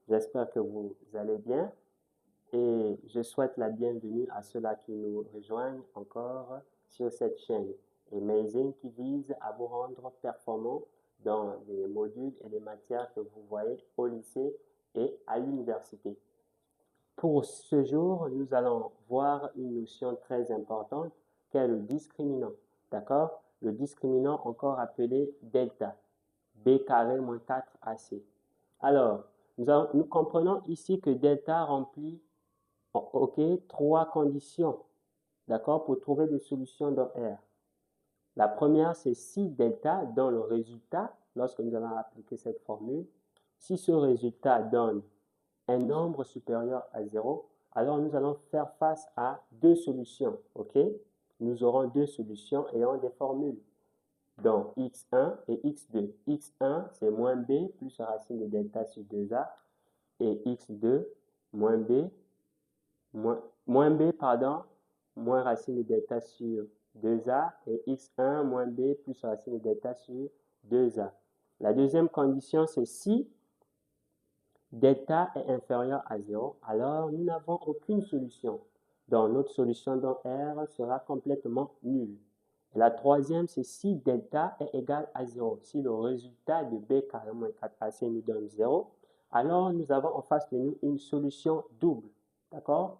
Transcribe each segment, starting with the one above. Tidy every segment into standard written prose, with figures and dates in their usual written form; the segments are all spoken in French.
J'espère que vous allez bien et je souhaite la bienvenue à ceux-là qui nous rejoignent encore sur cette chaîne Amazing qui vise à vous rendre performants dans les modules et les matières que vous voyez au lycée et à l'université. Pour ce jour, nous allons voir une notion très importante qu'est le discriminant. D'accord? Le discriminant encore appelé delta. B carré moins 4AC. Alors, nous comprenons ici que delta remplit trois conditions, d'accord, pour trouver des solutions dans R. La première, c'est si delta dans le résultat, lorsque nous allons appliquer cette formule, si ce résultat donne un nombre supérieur à 0, alors nous allons faire face à deux solutions, ok? Nous aurons deux solutions ayant des formules. Donc, x1 et x2. x1, c'est moins b plus la racine de delta sur 2a. Et x2, moins b, moins racine de delta sur 2a. Et x1, moins b plus la racine de delta sur 2a. La deuxième condition, c'est si delta est inférieur à 0, alors nous n'avons aucune solution. Donc, notre solution dans R sera complètement nulle. Et la troisième, c'est si delta est égal à 0. Si le résultat de b carré moins 4ac nous donne 0, alors nous avons en face de nous une solution double. D'accord?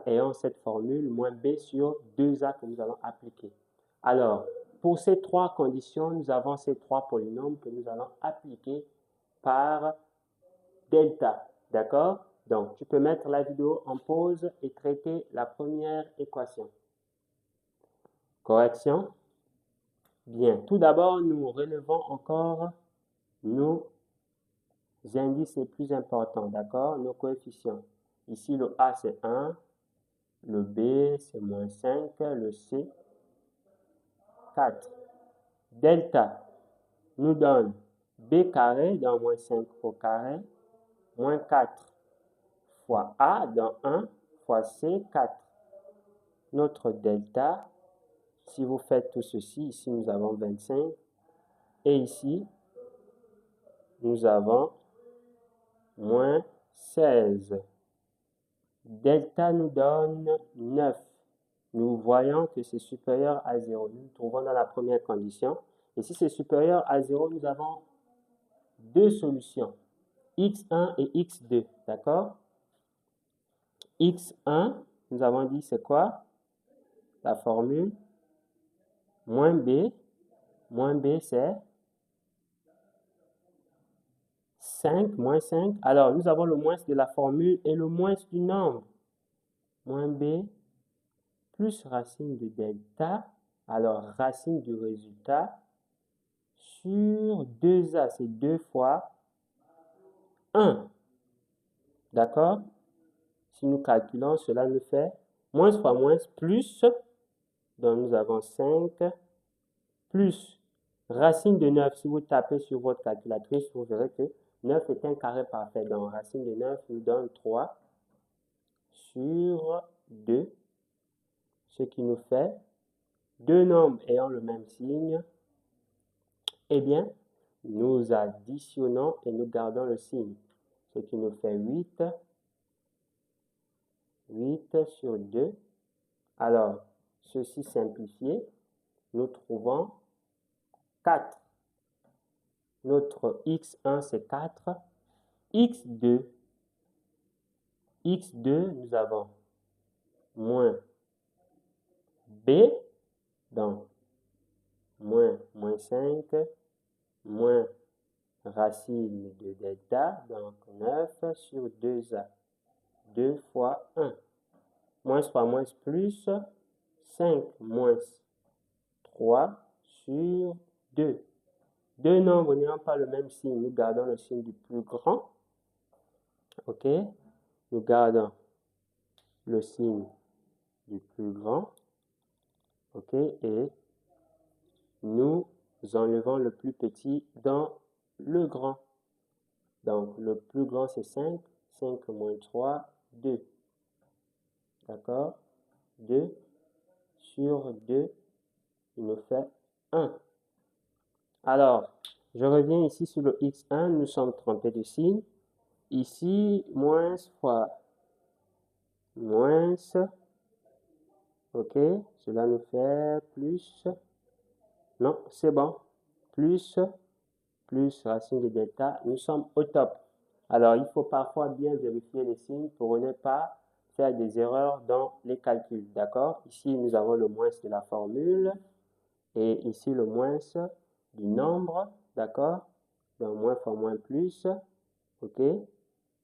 Ayant cette formule moins b sur 2a que nous allons appliquer. Alors, pour ces trois conditions, nous avons ces trois polynômes que nous allons appliquer par delta. D'accord? Donc, tu peux mettre la vidéo en pause et traiter la première équation. Correction? Bien. Tout d'abord, nous relevons encore nos indices les plus importants, d'accord? Nos coefficients. Ici, le A, c'est 1. Le B, c'est moins 5. Le C, 4. Delta nous donne B carré dans moins 5 au carré, moins 4 fois A dans 1 fois C, 4. Notre delta, si vous faites tout ceci, ici nous avons 25. Et ici, nous avons moins 16. Delta nous donne 9. Nous voyons que c'est supérieur à 0. Nous nous trouvons dans la première condition. Et si c'est supérieur à 0, nous avons deux solutions, x1 et x2. D'accord? x1, nous avons dit c'est quoi? La formule moins b. Moins b, c'est 5, moins 5. Alors, nous avons le moins de la formule et le moins du nombre. Moins b plus racine de delta. Alors, racine du résultat sur 2a, c'est 2 fois 1. D'accord? Si nous calculons, cela nous fait moins fois moins plus. Donc, nous avons 5 plus racine de 9. Si vous tapez sur votre calculatrice, vous verrez que 9 est un carré parfait. Donc, racine de 9 nous donne 3 sur 2, ce qui nous fait deux nombres ayant le même signe. Eh bien, nous additionnons et nous gardons le signe, ce qui nous fait 8. 8 sur 2. Alors, ceci simplifié, nous trouvons 4. Notre x1, c'est 4. x2, nous avons moins b, donc moins 5, moins racine de delta, donc 9 sur 2a. 2 fois 1. Moins fois moins plus, 5 moins 3 sur 2. Deux nombres n'ayant pas le même signe, nous gardons le signe du plus grand. OK? Nous gardons le signe du plus grand. OK? Et nous enlevons le plus petit dans le grand. Donc, le plus grand, c'est 5. 5 moins 3, 2. D'accord? 2 sur 2, il nous fait 1. Alors, je reviens ici sur le x1, nous sommes trompés de signe. ici, moins fois moins, ok, cela nous fait plus, non, c'est bon, plus racine de delta, nous sommes au top. Alors, il faut parfois bien vérifier les signes pour ne pas faire des erreurs dans les calculs, d'accord? Ici, nous avons le moins de la formule et ici le moins du nombre, d'accord? Donc, moins fois moins plus, ok?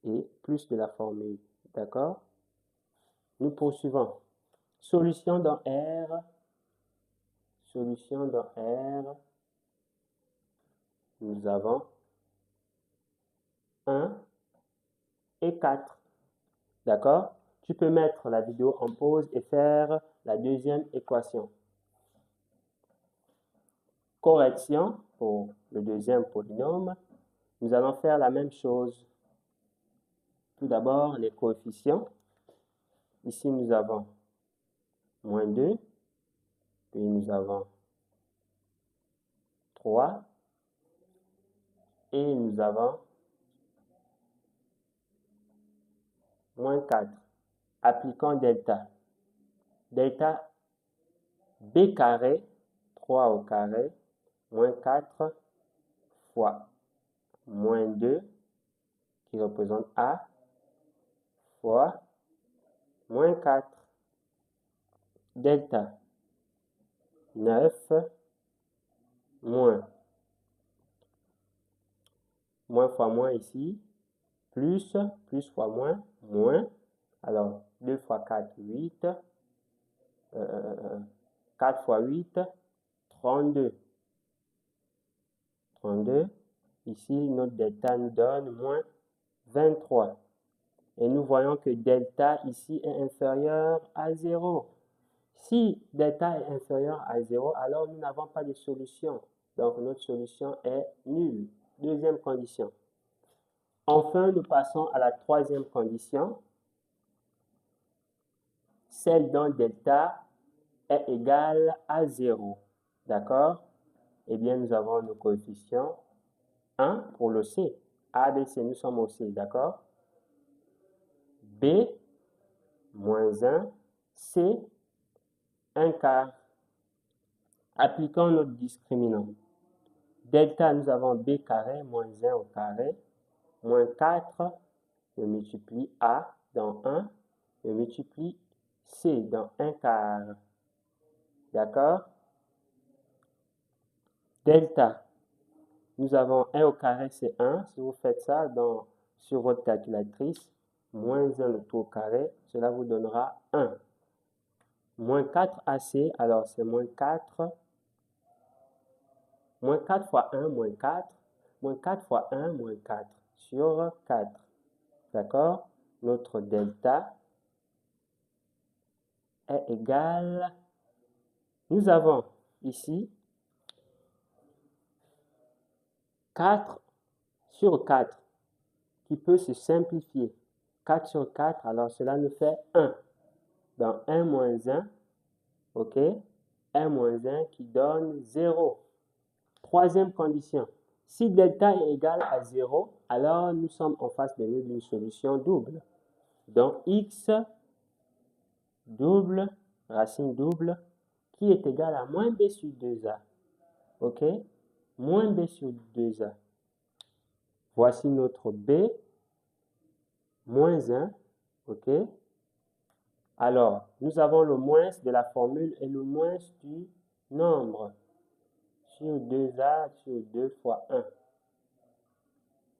Et plus de la formule, d'accord? Nous poursuivons. Solution dans R, nous avons 1 et 4, d'accord? Tu peux mettre la vidéo en pause et faire la deuxième équation. Correction pour le deuxième polynôme. Nous allons faire la même chose. Tout d'abord, les coefficients. Ici, nous avons moins 2, puis nous avons 3, et nous avons moins 4. Appliquons delta. Delta b carré, 3 au carré, moins 4 fois moins 2, qui représente A, fois moins 4. Delta 9 moins fois moins ici, plus fois moins, moins. Alors, 2 fois 4, 8. 4 fois 8, 32. 32. Ici, notre delta nous donne moins 23. Et nous voyons que delta ici est inférieur à 0. Si delta est inférieur à 0, alors nous n'avons pas de solution. Donc, notre solution est nulle. Deuxième condition. Enfin, nous passons à la troisième condition, celle dont delta est égal à 0. D'accord? Eh bien, nous avons nos coefficients 1 pour le C. A, B, C, nous sommes au C, d'accord? B, moins 1, C, 1 quart. Appliquons notre discriminant. Delta, nous avons B carré, moins 1 au carré, moins 4, je multiplie A dans 1, je multiplie C dans 1 quart. D'accord? Delta, nous avons 1 au carré, c'est 1. Si vous faites ça sur votre calculatrice, moins 1 le tout au carré, cela vous donnera 1. Moins 4 AC, alors c'est moins 4. Moins 4 fois 1, moins 4. Moins 4 fois 1, moins 4 sur 4. D'accord? Notre delta est égal. Nous avons ici 4 sur 4 qui peut se simplifier. 4 sur 4, alors cela nous fait 1. Dans 1 moins 1, ok? 1 moins 1 qui donne 0. Troisième condition. Si delta est égal à 0, alors nous sommes en face d'une solution double. Donc x double, racine double, qui est égal à moins b sur 2a. Ok? Moins b sur 2a. Voici notre b, moins 1. Ok? Alors, nous avons le moins de la formule et le moins du nombre. Sur 2a sur 2 fois 1.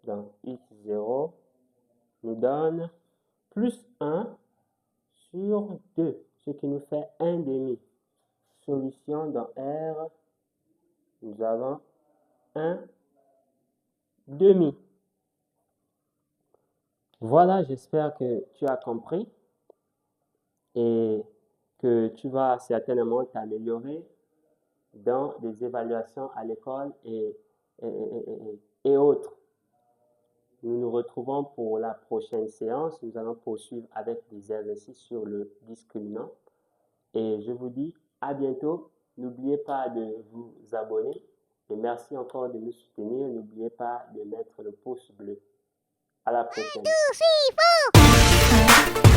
Donc, x0 nous donne plus 1 sur 2, ce qui nous fait 1 demi. Solution dans R, nous avons 1 demi. Voilà, j'espère que tu as compris et que tu vas certainement t'améliorer dans des évaluations à l'école et autres. Nous nous retrouvons pour la prochaine séance. Nous allons poursuivre avec des exercices sur le discriminant. Et je vous dis à bientôt. N'oubliez pas de vous abonner. Et merci encore de nous soutenir. N'oubliez pas de mettre le pouce bleu. À la prochaine. 2, 3, 4.